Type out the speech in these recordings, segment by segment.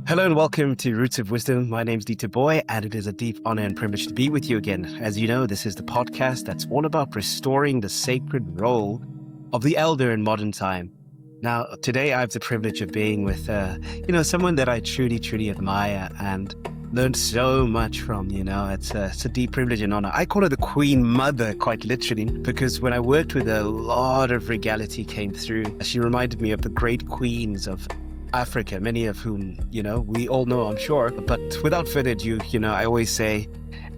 Hello and welcome to Roots of Wisdom. My name's Dieter Boy, and it is a deep honor and privilege to be with you again. As you know, this is the podcast that's all about restoring the sacred role of the elder in modern time. Now, today I have the privilege of being with, someone that I truly, truly admire and learned so much from. It's a deep privilege and honor. I call her the Queen Mother, quite literally, because when I worked with her, a lot of regality came through. She reminded me of the great queens of Africa, many of whom, we all know, I'm sure. But without further ado, I always say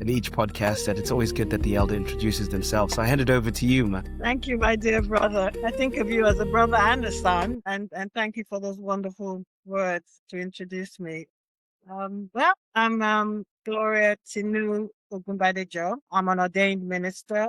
in each podcast that it's always good that the elder introduces themselves. So I hand it over to you, man. Thank you, my dear brother. I think of you as a brother and a son, and thank you for those wonderful words to introduce me. I'm Gloria Tinu Ogunbadejo. I'm an ordained minister,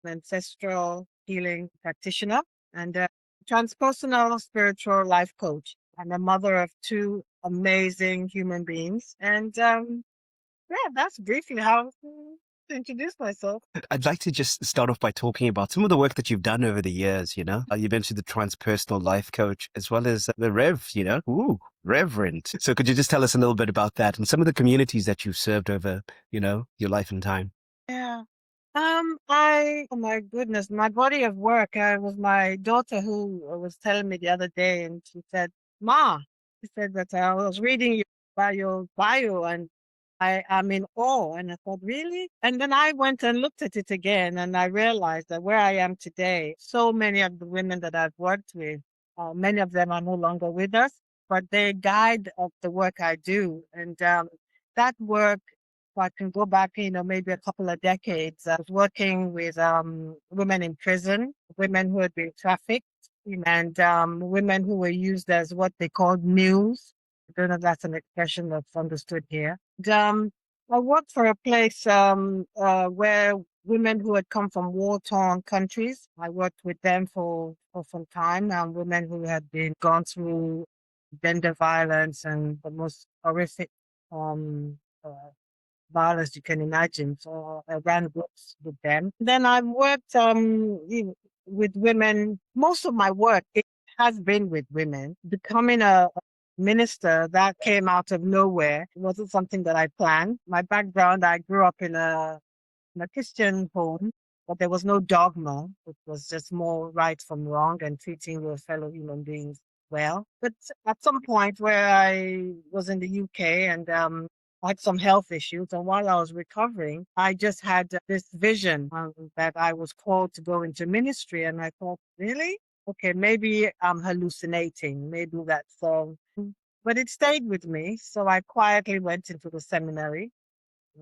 ancestral healing practitioner, and a transpersonal spiritual life coach. I'm a mother of two amazing human beings, and that's briefly how to introduce myself. I'd like to just start off by talking about some of the work that you've done over the years. You mentioned the transpersonal life coach as well as the Rev, Ooh, Reverend. So could you just tell us a little bit about that and some of the communities that you've served over, your life and time? Yeah. Oh my goodness, my body of work. It was my daughter who was telling me the other day, and she said, "Ma," she said that I was reading your bio, and I am in awe. And I thought, really? And then I went and looked at it again, and I realized that where I am today, so many of the women that I've worked with, many of them are no longer with us, but they guide of the work I do, and that work. If I can go back, maybe a couple of decades, I was working with women in prison, women who had been trafficked, and women who were used as what they called mules. I don't know if that's an expression that's understood here. And, I worked for a place where women who had come from war-torn countries, I worked with them for some time, women who had been gone through gender violence and the most horrific uh, violence you can imagine. So I ran groups with them. Then I've worked with women. Most of my work it has been with women. Becoming a minister that came out of nowhere. It wasn't something that I planned. My background, I grew up in a Christian home, but there was no dogma. It was just more right from wrong and treating your fellow human beings well. But at some point where I was in the UK and I had some health issues, and while I was recovering, I just had this vision that I was called to go into ministry, and I thought, really? Okay, maybe I'm hallucinating. Maybe that's but it stayed with me. So I quietly went into the seminary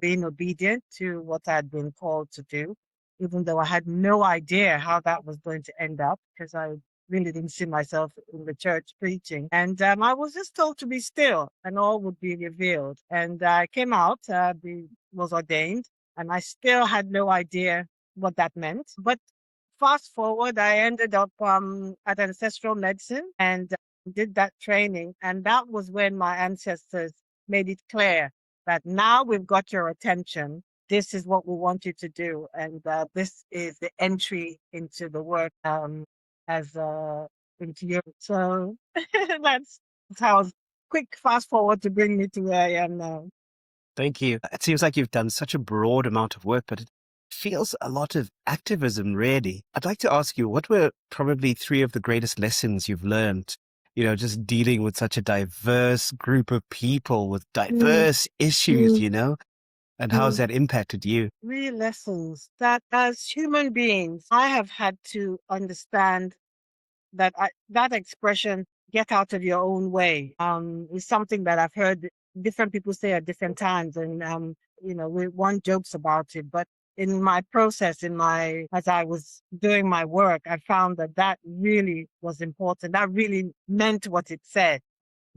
being obedient to what I had been called to do, even though I had no idea how that was going to end up because I really didn't see myself in the church preaching. And I was just told to be still and all would be revealed. And I came out, was ordained, and I still had no idea what that meant. But fast forward, I ended up at ancestral medicine and did that training. And that was when my ancestors made it clear that now we've got your attention. This is what we want you to do. And this is the entry into the work as into you. So that's how quick fast forward to bring me to where I am now. Thank you. It seems like you've done such a broad amount of work, but it feels a lot of activism, really. I'd like to ask you, what were probably three of the greatest lessons you've learned, just dealing with such a diverse group of people with Mm, diverse issues, mm, and how has mm. that impacted you? Three lessons that as human beings, I have had to understand that expression, get out of your own way, is something that I've heard different people say at different times. And, one jokes about it, but in my process, as I was doing my work, I found that really was important. That really meant what it said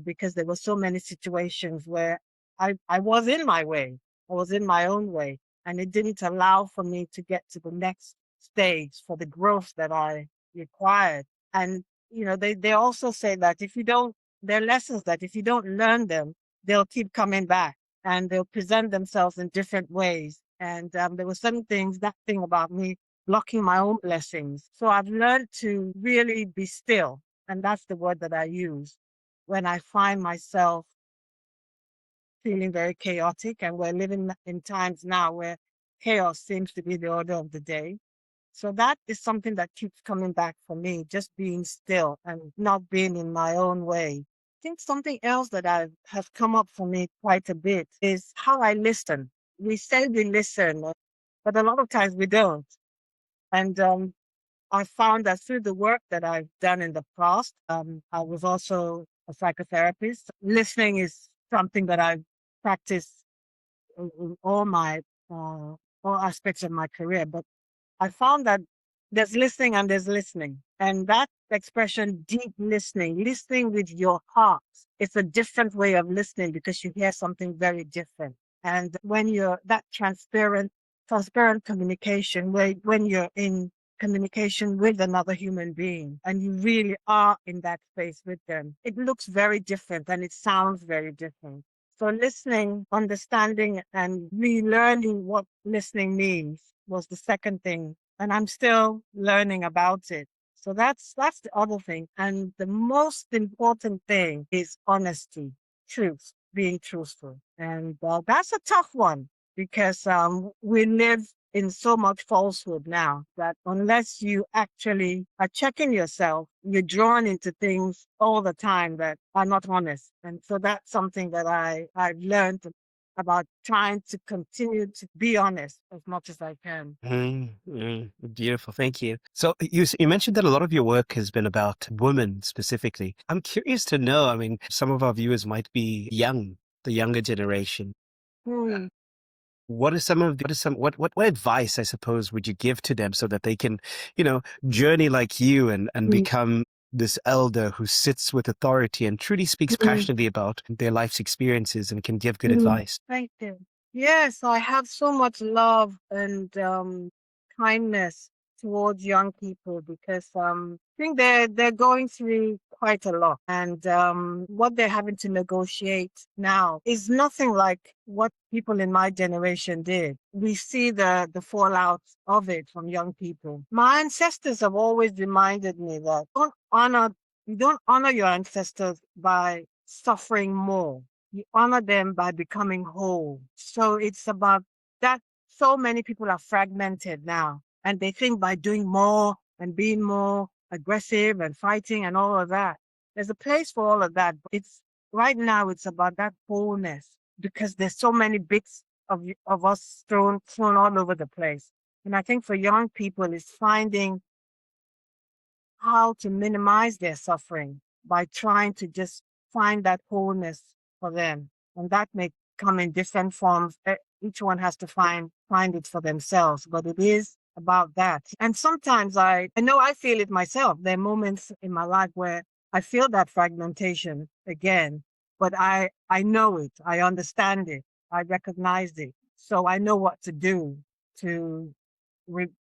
because there were so many situations where I was in my way. I was in my own way. And it didn't allow for me to get to the next stage for the growth that I required. And, they also say that there are lessons that if you don't learn them, they'll keep coming back and they'll present themselves in different ways. And there were some things, that thing about me blocking my own blessings. So I've learned to really be still. And that's the word that I use when I find myself feeling very chaotic, and we're living in times now where chaos seems to be the order of the day. So that is something that keeps coming back for me, just being still and not being in my own way. I think something else that I has come up for me quite a bit is how I listen. We say we listen, but a lot of times we don't. And I found that through the work that I've done in the past, I was also a psychotherapist. Listening is something that I've practiced in uh, all aspects of my career. But I found that there's listening and there's listening. And that expression, deep listening, listening with your heart, it's a different way of listening because you hear something very different. And when you're that transparent communication, where when you're in communication with another human being and you really are in that space with them, it looks very different and it sounds very different. So listening, understanding, and relearning what listening means was the second thing. And I'm still learning about it. So that's the other thing. And the most important thing is honesty, truth, being truthful. And that's a tough one because we live in so much falsehood now that unless you actually are checking yourself, you're drawn into things all the time that are not honest. And so that's something that I've learned about trying to continue to be honest as much as I can. Beautiful. Thank you. So you mentioned that a lot of your work has been about women specifically. I'm curious to know, I mean, some of our viewers might be young, the younger generation. Hmm. What advice, I suppose, would you give to them so that they can, you know, journey like you and Mm, become this elder who sits with authority and truly speaks mm, passionately about their life's experiences and can give good mm. advice? Thank you. Yes, I have so much love and kindness towards young people because I think they're going through quite a lot, and what they're having to negotiate now is nothing like what people in my generation did. We see the fallout of it from young people. My ancestors have always reminded me that you don't honor your ancestors by suffering more. You honor them by becoming whole. So it's about that. So many people are fragmented now, and they think by doing more and being more aggressive and fighting and all of that. There's a place for all of that. But it's right now. It's about that wholeness because there's so many bits of us thrown all over the place. And I think for young people, it's finding how to minimize their suffering by trying to just find that wholeness for them. And that may come in different forms. Each one has to find it for themselves, but it is about that. And sometimes I know I feel it myself. There are moments in my life where I feel that fragmentation again, but I know it, I understand it, I recognize it. So I know what to do to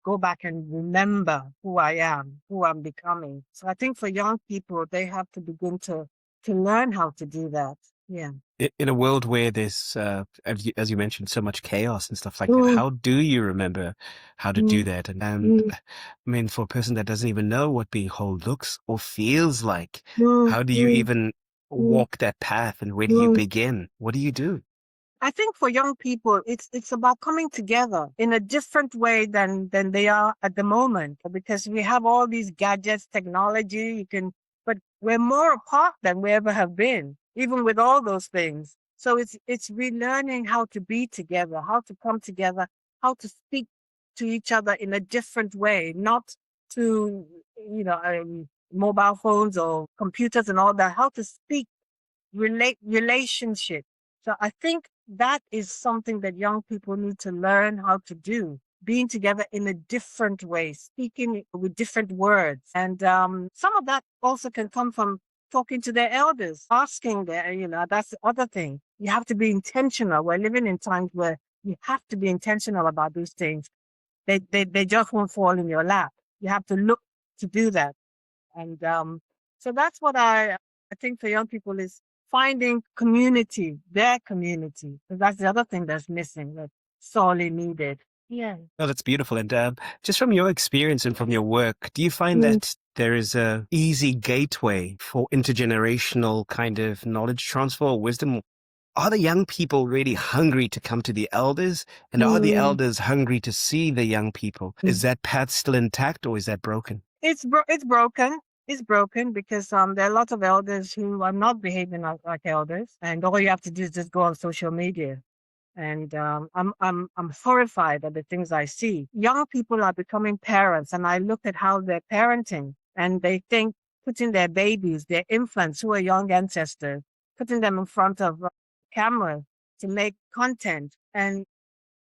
go back and remember who I am, who I'm becoming. So I think for young people, they have to begin to learn how to do that. Yeah. In a world where there's, as you mentioned, so much chaos and stuff like that, Mm, how do you remember how to do mm, that? And mm, I mean, for a person that doesn't even know what being whole looks or feels like, mm, how do you mm, even mm, walk that path and where do you mm. begin? What do you do? I think for young people, it's about coming together in a different way than they are at the moment because we have all these gadgets, technology. But we're more apart than we ever have been, even with all those things. So it's relearning how to be together, how to come together, how to speak to each other in a different way, not to mobile phones or computers and all that. How to speak relationship. So I think that is something that young people need to learn how to do. Being together in a different way, speaking with different words. And some of that also can come from talking to their elders, asking that's the other thing. You have to be intentional. We're living in times where you have to be intentional about these things. They just won't fall in your lap. You have to look to do that. And so that's what I think for young people is finding community, their community. 'Cause that's the other thing that's missing, that's sorely needed. Yeah. Oh, that's beautiful. And just from your experience and from your work, do you find Mm. that there is a easy gateway for intergenerational kind of knowledge transfer or wisdom Are the young people really hungry to come to the elders? And are the Mm, elders hungry to see the young people? Is that path still intact or is that broken? it's broken. It's broken because there are lots of elders who are not behaving like elders, and all you have to do is just go on social media. And I'm horrified at the things I see. Young people are becoming parents, and I look at how they're parenting, and they think putting their babies, their infants who are young ancestors, putting them in front of camera to make content, and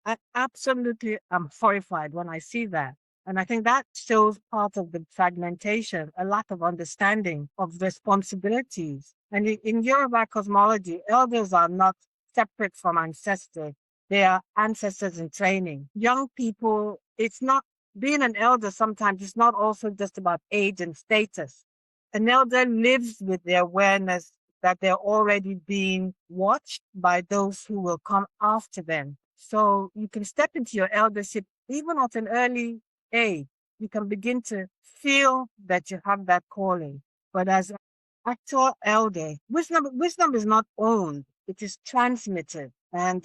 I absolutely am horrified when I see that. And I think that shows part of the fragmentation, a lack of understanding of responsibilities. And in Yoruba cosmology, elders are not separate from ancestors. They are ancestors in training. Young people, it's not being an elder sometimes it's not also just about age and status. An elder lives with the awareness that they're already being watched by those who will come after them. So you can step into your eldership even at an early age. You can begin to feel that you have that calling. But as an actual elder, wisdom is not owned, it is transmitted. And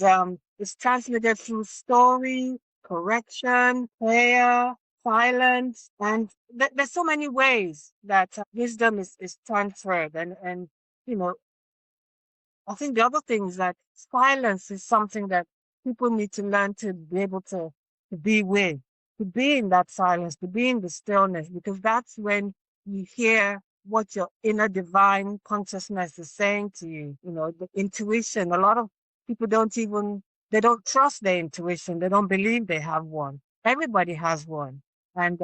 it's transmitted through story, correction, prayer, silence, and there's so many ways that wisdom is transferred. And you know, I think the other thing is that silence is something that people need to learn to be able to be with, to be in that silence, to be in the stillness, because that's when you hear what your inner divine consciousness is saying to you. You know, the intuition. A lot of people they don't trust their intuition. They don't believe they have one. Everybody has one. And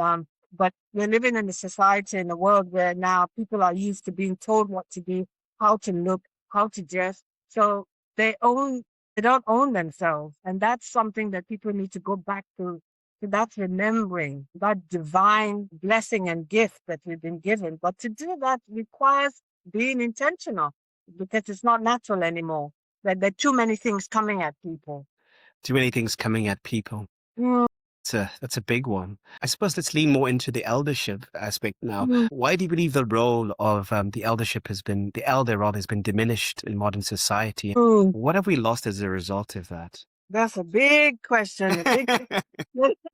but we're living in a society, in a world where now people are used to being told what to do, how to look, how to dress. So they own they don't own themselves. And that's something that people need to go back to. So that's remembering that divine blessing and gift that we've been given. But to do that requires being intentional because it's not natural anymore. That there are too many things coming at people. Too many things coming at people. Mm, That's a big one. I suppose let's lean more into the eldership aspect now. mm, Why do you believe the role of the elder role has been diminished in modern society? mm. What have we lost as a result of that? That's a big question, a big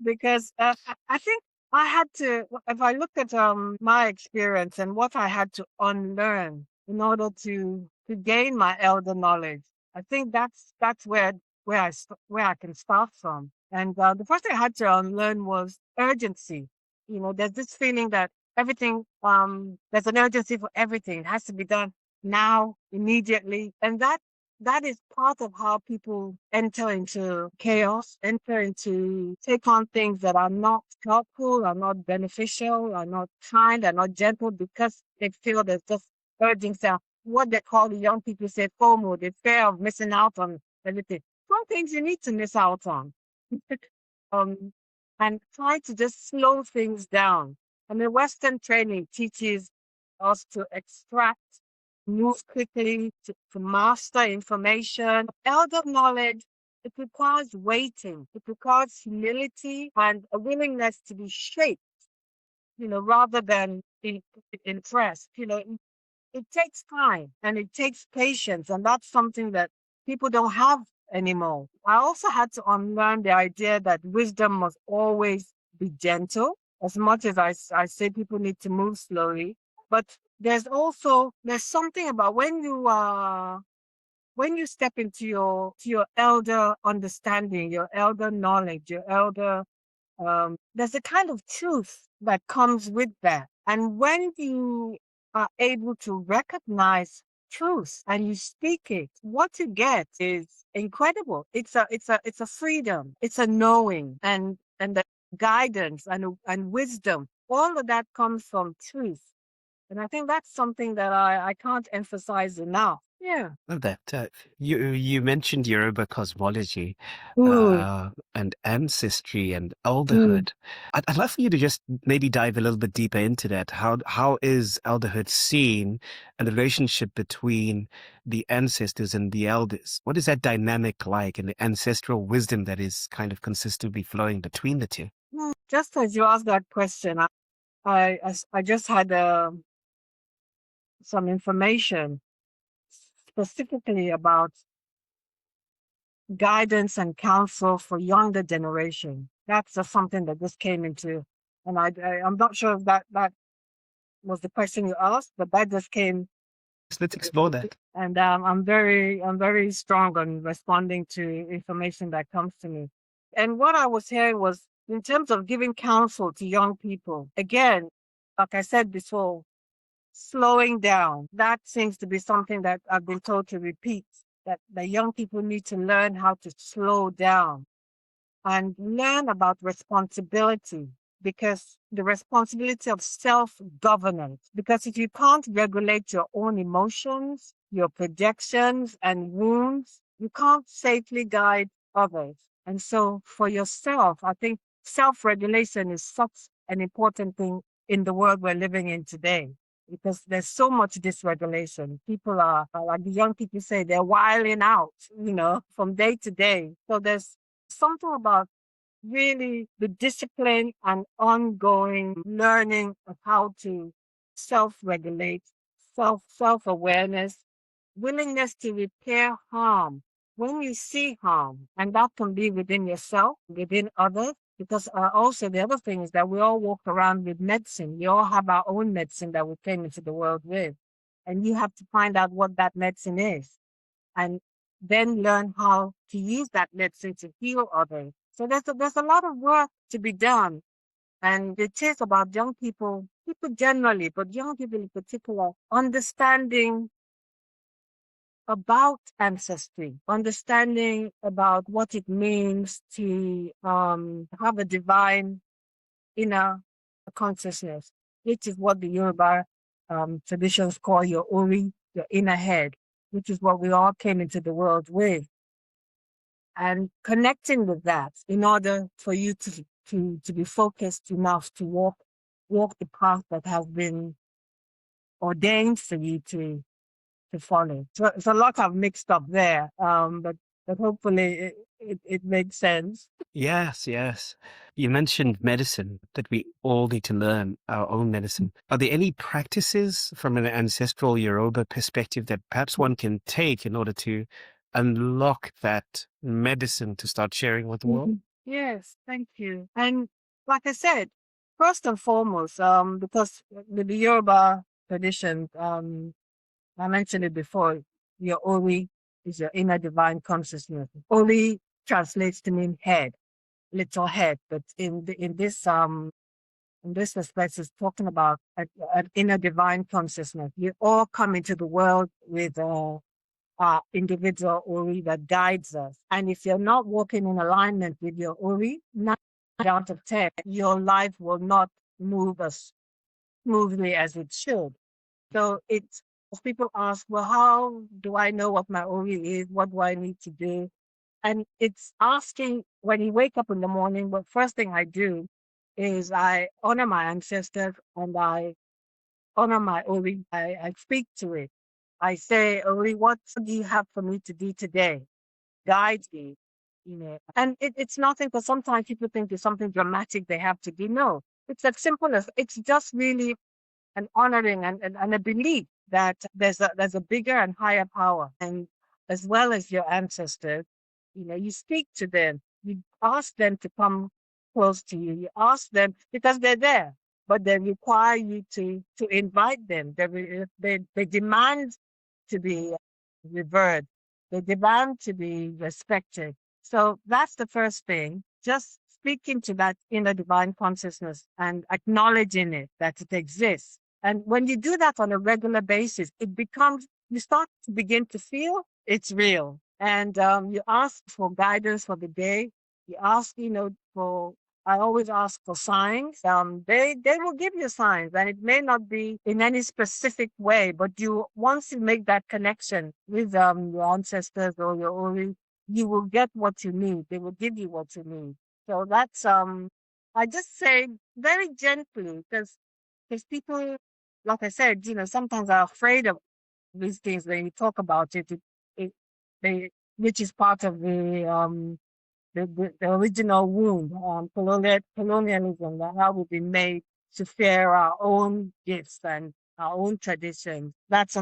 because I think I had to, if I look at my experience and what I had to unlearn in order to gain my elder knowledge, I think that's where I can start from. And the first thing I had to unlearn was urgency. You know, there's this feeling that everything there's an urgency for everything. It has to be done now, immediately, and that is part of how people enter into chaos, enter into take on things that are not helpful, are not beneficial, are not kind, are not gentle because they feel there's just urging self. What they call the young people say FOMO, the fear of missing out on everything. Some things you need to miss out on. um, and try to just slow things down. And the Western training teaches us to extract, move quickly, to master information. Elder knowledge, it requires waiting, it requires humility and a willingness to be shaped, rather than impressed. It takes time and it takes patience, and that's something that people don't have anymore. I also had to unlearn the idea that wisdom must always be gentle. As much as I say people need to move slowly, but there's something about when you step into your elder understanding, your elder knowledge, your elder there's a kind of truth that comes with that. And when you are able to recognize truth and you speak it, what you get is incredible. It's a freedom. It's a knowing and the guidance and wisdom. All of that comes from truth. And I think that's something that I can't emphasize enough. Yeah. Love that. You mentioned Yoruba cosmology, Mm, and ancestry and mm, elderhood. I'd love for you to just maybe dive a little bit deeper into that. How is elderhood seen and the relationship between the ancestors and the elders? What is that dynamic like and the ancestral wisdom that is kind of consistently flowing between the two? Just as you asked that question, I just had some information specifically about guidance and counsel for younger generation. That's just something that just came into, and I'm not sure if that was the question you asked, but that just came. Let's explore that. And I'm very strong on responding to information that comes to me. And what I was hearing was in terms of giving counsel to young people. Again, like I said before, slowing down. That seems to be something that I've been told to repeat. That the young people need to learn how to slow down and learn about responsibility, because the responsibility of self-governance, because if you can't regulate your own emotions, your projections and wounds, you can't safely guide others. And so for yourself, I think self-regulation is such an important thing in the world we're living in today, because there's so much dysregulation. People are, like the young people say, they're wilding out, from day to day. So there's something about really the discipline and ongoing learning of how to self-regulate, self-awareness, willingness to repair harm when you see harm, and that can be within yourself, within others. Because also the other thing is that we all walk around with medicine. We all have our own medicine that we came into the world with, and you have to find out what that medicine is, and then learn how to use that medicine to heal others. So there's a lot of work to be done. And it is about young people generally, but young people in particular, understanding about ancestry, understanding about what it means to have a divine inner consciousness, which is what the Yoruba traditions call your ori, your inner head, which is what we all came into the world with. And connecting with that in order for you to be focused enough to walk the path that has been ordained for you to follow. So it's a lot of mixed up there, but hopefully it makes sense. Yes, yes. You mentioned medicine, that we all need to learn our own medicine. Are there any practices from an ancestral Yoruba perspective that perhaps one can take in order to unlock that medicine to start sharing with the world? Yes, thank you. And like I said, first and foremost, because with the Yoruba tradition, I mentioned it before, your Ori is your inner divine consciousness. Ori translates to mean head, little head, but in this respect, it's talking about an inner divine consciousness. You all come into the world with individual Ori that guides us. And if you're not working in alignment with your Ori, 9 out of 10, your life will not move as smoothly as it should. So it's, people ask, well, how do I know what my Ori is? What do I need to do? And it's asking, when you wake up in the morning, the first thing I do is I honor my ancestors and I honor my Ori. I speak to it. I say, Ori, what do you have for me to do today? Guide me, And it's nothing, because sometimes people think there's something dramatic they have to do. No, it's as simple as, it's just really an honoring and a belief that there's a bigger and higher power, and as well as your ancestors, you speak to them, you ask them to come close to you, you ask them because they're there, but they require you to invite them. They demand to be revered, they demand to be respected. So that's the first thing, just speaking to that inner divine consciousness and acknowledging it, that it exists. And when you do that on a regular basis, it becomes, you start to begin to feel it's real. And you ask for guidance for the day. You ask, I always ask for signs. They will give you signs, and it may not be in any specific way, but once you make that connection with your ancestors or your Ori, you will get what you need. They will give you what you need. So that's I just say very gently, because people, like I said, sometimes are afraid of these things when you talk about it. It they, which is part of the original wound, colonialism, that how we've been made to fear our own gifts and our own traditions. That's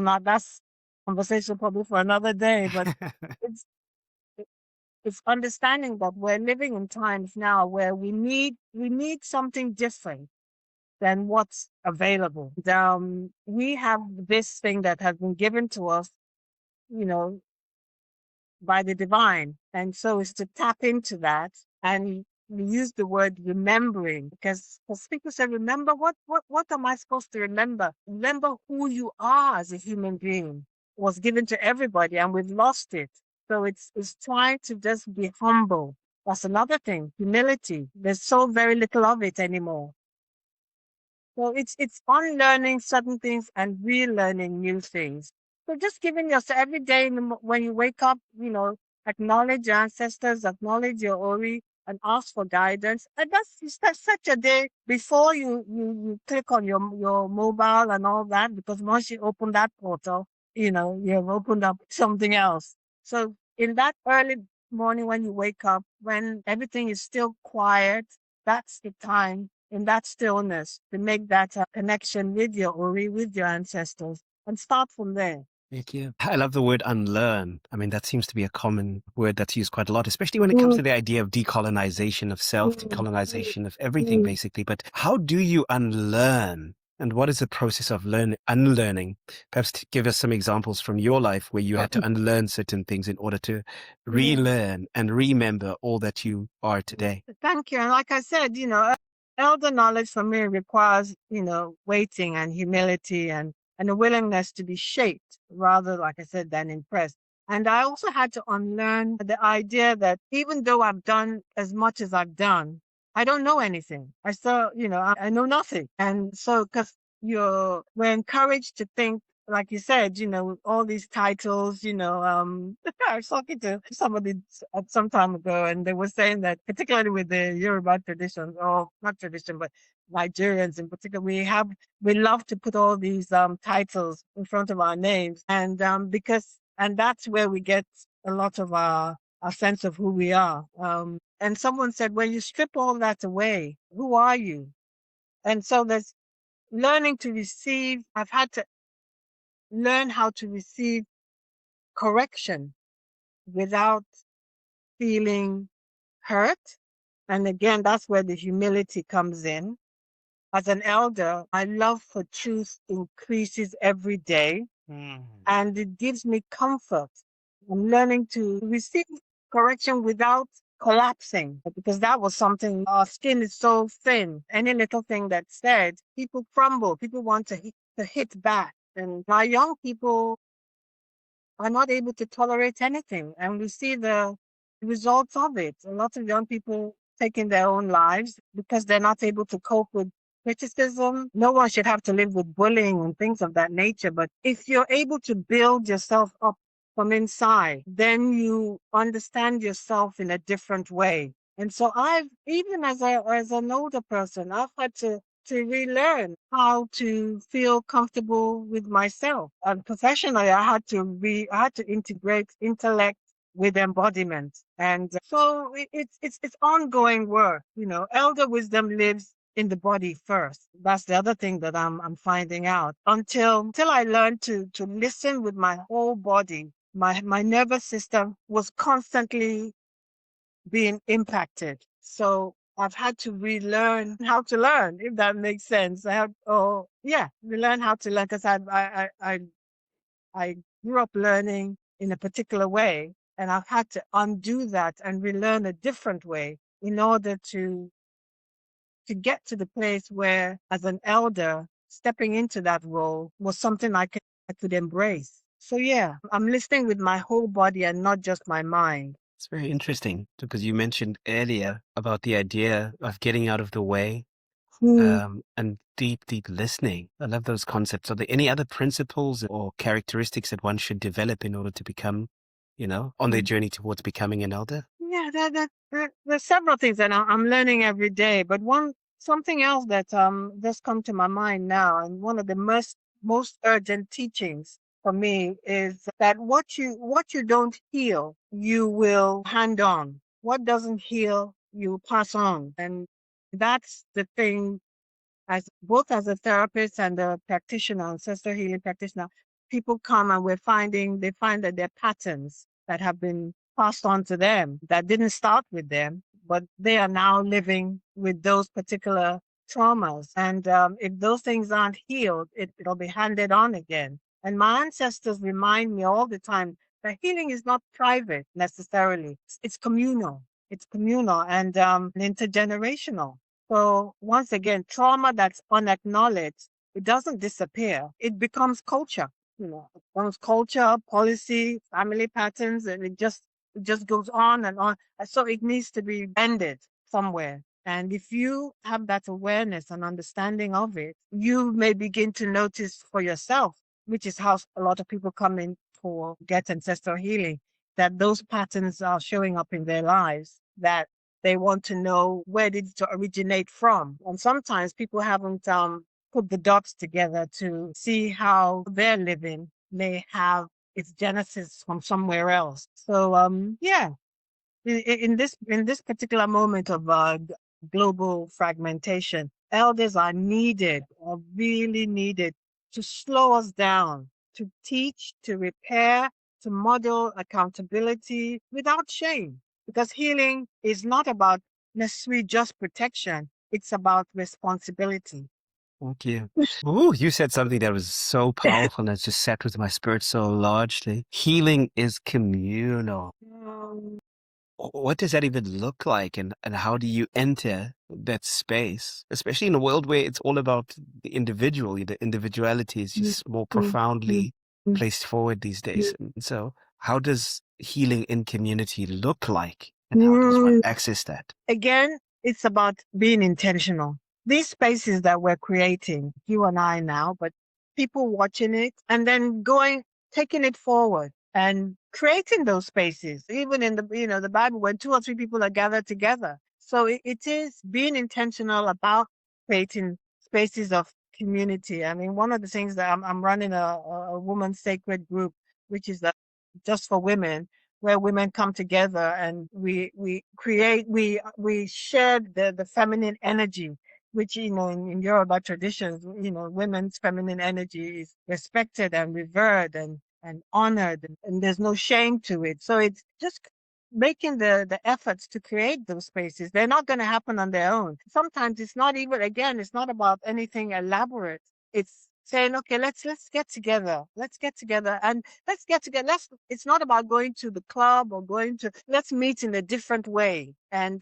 conversation probably for another day, but it's it's understanding that we're living in times now where we need something different than what's available. We have this thing that has been given to us, you know, by the divine. And so it's to tap into that. And we use the word remembering because people say, remember what am I supposed to remember? Remember who you are as a human being was given to everybody and we've lost it. So it's trying to just be humble. That's another thing. Humility. There's so very little of it anymore. So it's unlearning certain things and relearning new things. So just giving yourself every day when you wake up, acknowledge your ancestors, acknowledge your Ori, and ask for guidance. And that's such a day before you click on your mobile and all that, because once you open that portal, you've opened up something else. So in that early morning when you wake up, when everything is still quiet, that's the time in that stillness to make that connection with your Ori, with your ancestors, and start from there. Thank you. I love the word unlearn. I mean, that seems to be a common word that's used quite a lot, especially when it comes Mm, to the idea of decolonization of self, mm, decolonization of everything, mm, basically. But how do you unlearn? And what is the process of unlearning? Perhaps give us some examples from your life where you had to unlearn certain things in order to mm. relearn and remember all that you are today. Thank you. And like I said, elder knowledge for me requires, waiting and humility and a willingness to be shaped rather, like I said, than impressed. And I also had to unlearn the idea that even though I've done as much as I've done, I don't know anything. I still, I know nothing. And so, because we're encouraged to think, like you said, all these titles, I was talking to somebody some time ago, and they were saying that, particularly with the Yoruba tradition, or not tradition, but Nigerians in particular, we love to put all these titles in front of our names, and and that's where we get a lot of our sense of who we are. And someone said, when you strip all that away, who are you? And so there's learning to receive. I've had to learn how to receive correction without feeling hurt. And again, that's where the humility comes in. As an elder, my love for truth increases every day, and it gives me comfort. I'm learning to receive correction without collapsing, because that was something. Our skin is so thin. Any little thing that's said, people crumble. People want to hit back. And my young people are not able to tolerate anything. And we see the results of it. A lot of young people taking their own lives because they're not able to cope with criticism. No one should have to live with bullying and things of that nature. But if you're able to build yourself up from inside, then you understand yourself in a different way. And so even as an older person, I've had to relearn how to feel comfortable with myself. And professionally, I had to integrate intellect with embodiment. And so it's ongoing work. Elder wisdom lives in the body first. That's the other thing that I'm finding out. Until I learned to listen with my whole body, my nervous system was constantly being impacted. So I've had to relearn how to learn, if that makes sense. Relearn how to learn, because I grew up learning in a particular way, and I've had to undo that and relearn a different way in order to get to the place where, as an elder, stepping into that role was something I could embrace. So yeah, I'm listening with my whole body and not just my mind. It's very interesting because you mentioned earlier about the idea of getting out of the way Hmm. and deep listening. I love those concepts. Are there any other principles or characteristics that one should develop in order to become, on their journey towards becoming an elder? Yeah, there's several things that I'm learning every day, but something else that just come to my mind now, and one of the most urgent teachings for me is that what you don't heal, you will hand on. What doesn't heal, you pass on, and that's the thing. As both as a therapist and a practitioner, ancestor healing practitioner, people come and they find that there are patterns that have been passed on to them that didn't start with them, but they are now living with those particular traumas. And if those things aren't healed, it'll be handed on again. And my ancestors remind me all the time that healing is not private necessarily. It's communal. It's communal and intergenerational. So once again, trauma that's unacknowledged, it doesn't disappear. It becomes culture. It becomes culture, policy, family patterns, and it just goes on and on. So it needs to be ended somewhere. And if you have that awareness and understanding of it, you may begin to notice for yourself, which is how a lot of people come in for get ancestral healing, that those patterns are showing up in their lives, that they want to know where did it originate from. And sometimes people haven't put the dots together to see how their living may have its genesis from somewhere else. So yeah, in this particular moment of global fragmentation, elders are really needed to slow us down, to teach, to repair, to model accountability without shame. Because healing is not about necessarily just protection; it's about responsibility. Thank you. Oh, you said something that was so powerful and that just sat with my spirit so largely. Healing is communal. Um, What does that even look like, and how do you enter that space, especially in a world where it's all about the individual? The individuality is mm, just more mm, mm, profoundly mm, placed forward these mm, days. And so how does healing in community look like, and how does one mm. access that? Again, it's about being intentional. These spaces that we're creating, you and I now, but people watching it and then taking it forward and creating those spaces, even in the Bible, when two or three people are gathered together. So it is being intentional about creating spaces of community. I mean, one of the things that I'm running a woman's sacred group, which is just for women, where women come together and we share the feminine energy, which in Yoruba traditions, women's feminine energy is respected and revered and honored, and there's no shame to it. So it's just making the efforts to create those spaces. They're not going to happen on their own. Sometimes it's not even, again, it's not about anything elaborate. It's saying, okay, let's get together. Let's get together and let's get together. It's not about going to the club or let's meet in a different way. And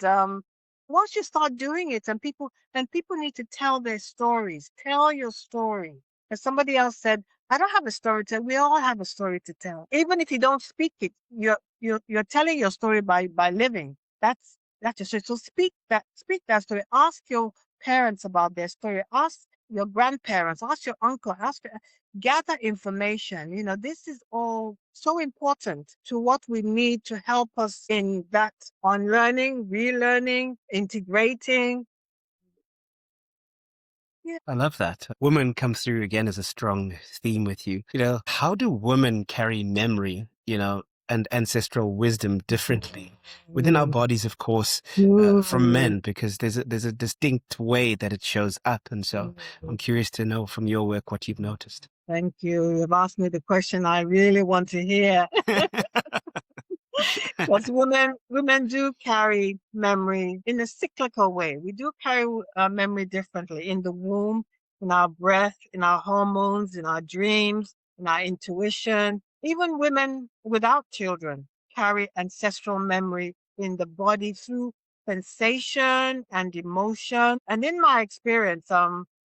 once you start doing it, and people need to tell their stories. Tell your story. As somebody else said, I don't have a story to tell. We all have a story to tell. Even if you don't speak it, you're telling your story by living. That's your story. So speak that story. Ask your parents about their story. Ask your grandparents, ask your uncle, gather information. This is all so important to what we need to help us in that unlearning, relearning, integrating. Yeah. I love that. Woman comes through again as a strong theme with you. How do women carry memory, and ancestral wisdom differently within our bodies, of course, from Mm. men, because there's a distinct way that it shows up. And so I'm curious to know from your work what you've noticed. Thank you. You've asked me the question I really want to hear. Because women do carry memory in a cyclical way. We do carry memory differently in the womb, in our breath, in our hormones, in our dreams, in our intuition. Even women without children carry ancestral memory in the body through sensation and emotion. And in my experience,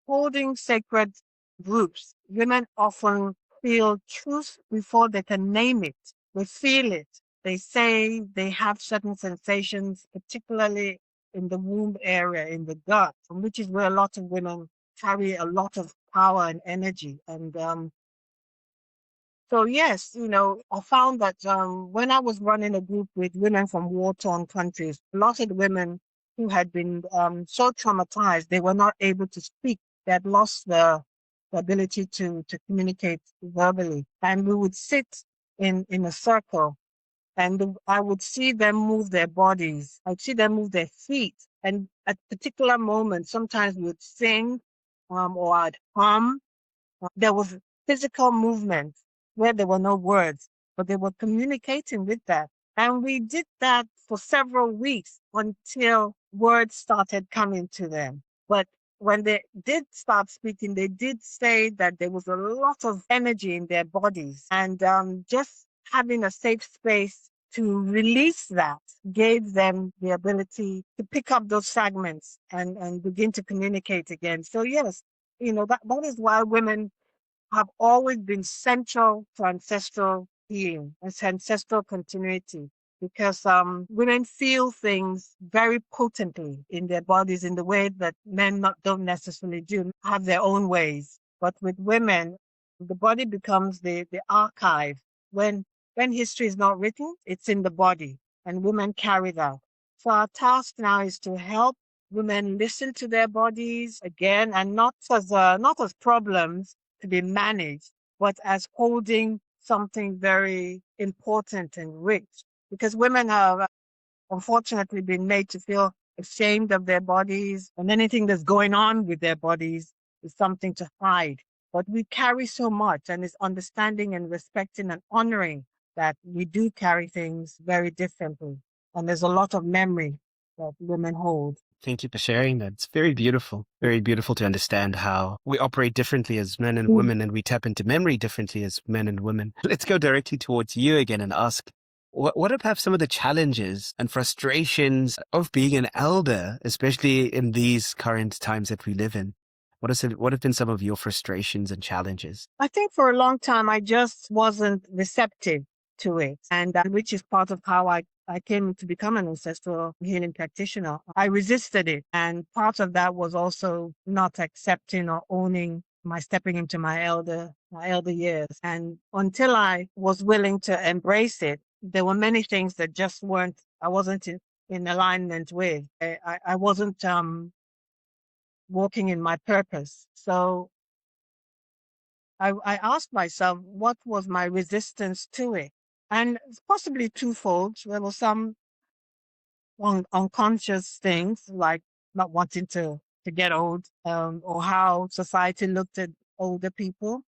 holding sacred groups, women often feel truth before they can name it. They feel it. They say they have certain sensations, particularly in the womb area, in the gut, which is where a lot of women carry a lot of power and energy. And so, yes, I found that when I was running a group with women from war-torn countries, a lot of the women who had been so traumatized, they were not able to speak. They had lost the ability to communicate verbally. And we would sit in a circle and I would see them move their bodies. I'd see them move their feet. And at particular moments, sometimes we would sing or I'd hum. There was physical movement where there were no words, but they were communicating with that. And we did that for several weeks until words started coming to them. But when they did start speaking, they did say that there was a lot of energy in their bodies. And just having a safe space to release that gave them the ability to pick up those fragments and begin to communicate again. So, yes, that is why women have always been central to ancestral healing and ancestral continuity because women feel things very potently in their bodies in the way that men don't necessarily do, have their own ways. But with women, the body becomes the archive. When when history is not written, it's in the body, and women carry that. So our task now is to help women listen to their bodies again, and not as problems to be managed, but as holding something very important and rich. Because women have unfortunately been made to feel ashamed of their bodies, and anything that's going on with their bodies is something to hide. But we carry so much, and it's understanding and respecting and honoring that we do carry things very differently. And there's a lot of memory that women hold. Thank you for sharing that. It's very beautiful to understand how we operate differently as men and Mm. women, and we tap into memory differently as men and women. Let's go directly towards you again and ask, what are perhaps some of the challenges and frustrations of being an elder, especially in these current times that we live in? What have been some of your frustrations and challenges? I think for a long time, I just wasn't receptive to it. And which is part of how I came to become an ancestral healing practitioner. I resisted it. And part of that was also not accepting or owning my stepping into my elder years. And until I was willing to embrace it, there were many things that just I wasn't in alignment with. I wasn't walking in my purpose. So I asked myself what was my resistance to it. And it's possibly twofold. There were some unconscious things like not wanting to get old, or how society looked at older people,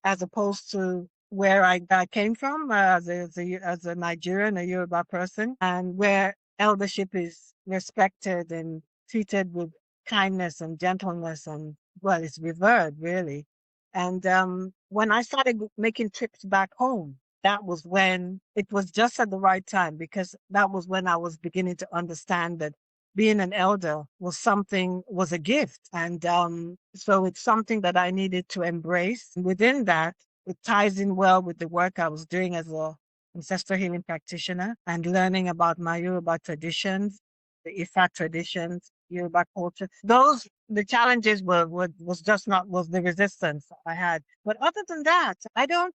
as opposed to where I came from, as a Nigerian, a Yoruba person, and where eldership is respected and treated with kindness and gentleness, and well, it's revered really. And when I started making trips back home, that was when it was just at the right time, because that was when I was beginning to understand that being an elder was a gift. And so it's something that I needed to embrace. Within that, it ties in well with the work I was doing as a ancestral healing practitioner and learning about my Yoruba traditions, the Ifa traditions, Yoruba culture. The challenges was just not, was the resistance I had. But other than that, I don't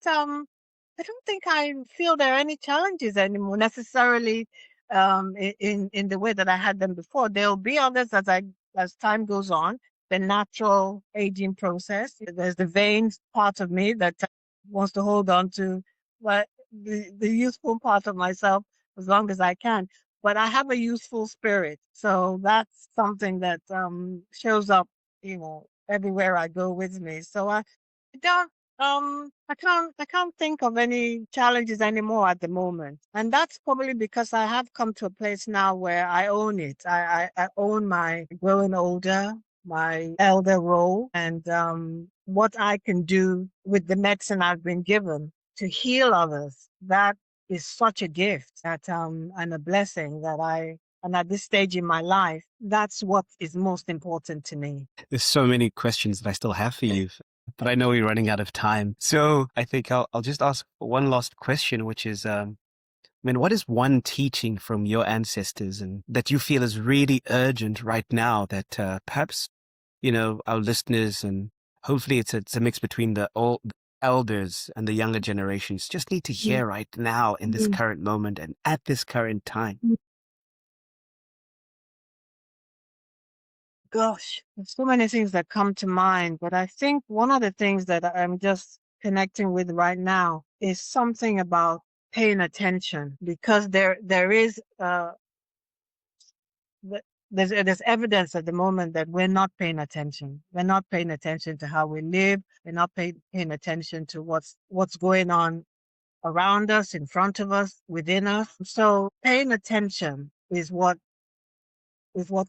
think I feel there are any challenges anymore necessarily, in the way that I had them before. There will be others as time goes on. The natural aging process. There's the veins part of me that wants to hold on to the youthful part of myself as long as I can. But I have a youthful spirit, so that's something that shows up, everywhere I go with me. So I don't I can't think of any challenges anymore at the moment. And that's probably because I have come to a place now where I own it. I own my growing older, my elder role, and what I can do with the medicine I've been given to heal others. That is such a gift that and a blessing that and at this stage in my life, that's what is most important to me. There's so many questions that I still have for you, but I know we're running out of time. So I think I'll just ask one last question, which is, what is one teaching from your ancestors and that you feel is really urgent right now that perhaps, our listeners, and hopefully it's a mix between the old elders and the younger generations, just need to hear right now in this Mhm. current moment and at this current time? Gosh, there's so many things that come to mind, but I think one of the things that I'm just connecting with right now is something about paying attention, because there is th- there's evidence at the moment that we're not paying attention. We're not paying attention to how we live. We're not paying attention to what's going on around us, in front of us, within us. So paying attention is what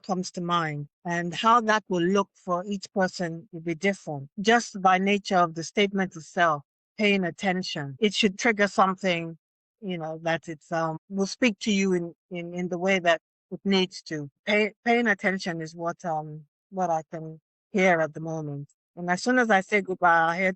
comes to mind, and how that will look for each person will be different. Just by nature of the statement itself, paying attention, it should trigger something, that it's will speak to you in the way that it needs to. Paying attention is what I can hear at the moment. And as soon as I say goodbye, I hear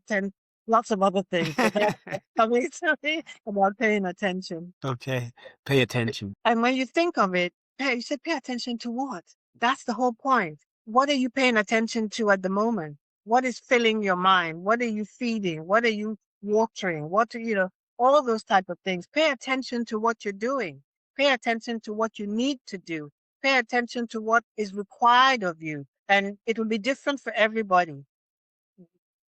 lots of other things. So that's coming to me about paying attention. Okay. Pay attention. And when you think of it, you said pay attention to what? That's the whole point. What are you paying attention to at the moment? What is filling your mind? What are you feeding? What are you watering? All of those type of things. Pay attention to what you're doing. Pay attention to what you need to do. Pay attention to what is required of you. And it will be different for everybody.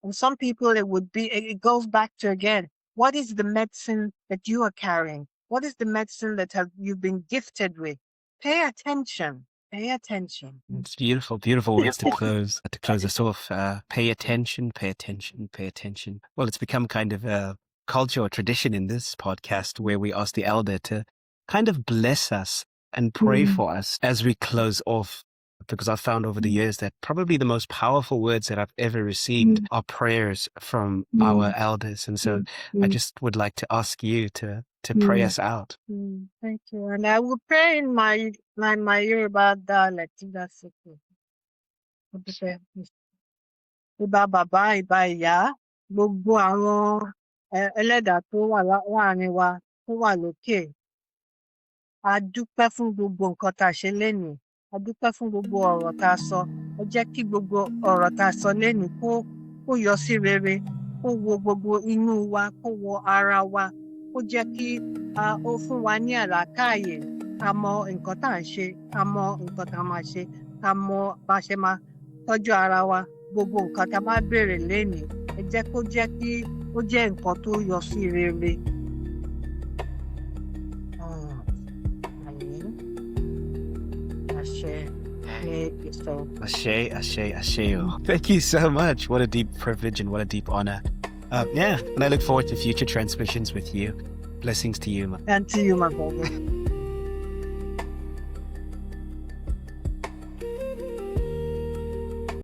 And some people, it goes back to, again, what is the medicine that you are carrying? What is the medicine that you've been gifted with? Pay attention. Pay attention. It's beautiful, beautiful words to close us off. Pay attention, pay attention, pay attention. Well, it's become kind of a culture or tradition in this podcast where we ask the elder to kind of bless us and pray for us as we close off. Because I've found over the years that probably the most powerful words that I've ever received are prayers from our elders. And so I just would like to ask you to pray us out. Thank you. And I will pray in my Yoruba dialect, if that's okay. Ìbà bàbá, ìbà ìyá, gbogbo àwọn ẹlẹ́dàá tó wà láàrin wa, tó wà lókè. A dúpẹ́ fún gbogbo nǹkan tá a ṣe lénìí. A dúpẹ́ fún gbogbo ọ̀rọ̀ tá a sọ. Ẹ jẹ́ kí gbogbo ọ̀rọ̀ tá a sọ lénìí kó yọ sí rere, kó wo gbogbo inú wa, kó wo ara wa, kó jẹ́ kí ó fún wa ní àlàkáàyè. Ká mọ nǹkan tá à ń ṣe, ká mọ nǹkan tá a máa ṣe, ká mọ bá a ṣe máa tọ́jú ara wa. Gbogbo nǹkan tá a bá béèrè lénìí, ẹ jẹ́ kó jẹ́ kí ó jẹ́ nǹkan tó yọ sí rere. Ashe. Thank you so much. What a deep privilege and what a deep honor. And I look forward to future transmissions with you. Blessings to you. And to you, my brother.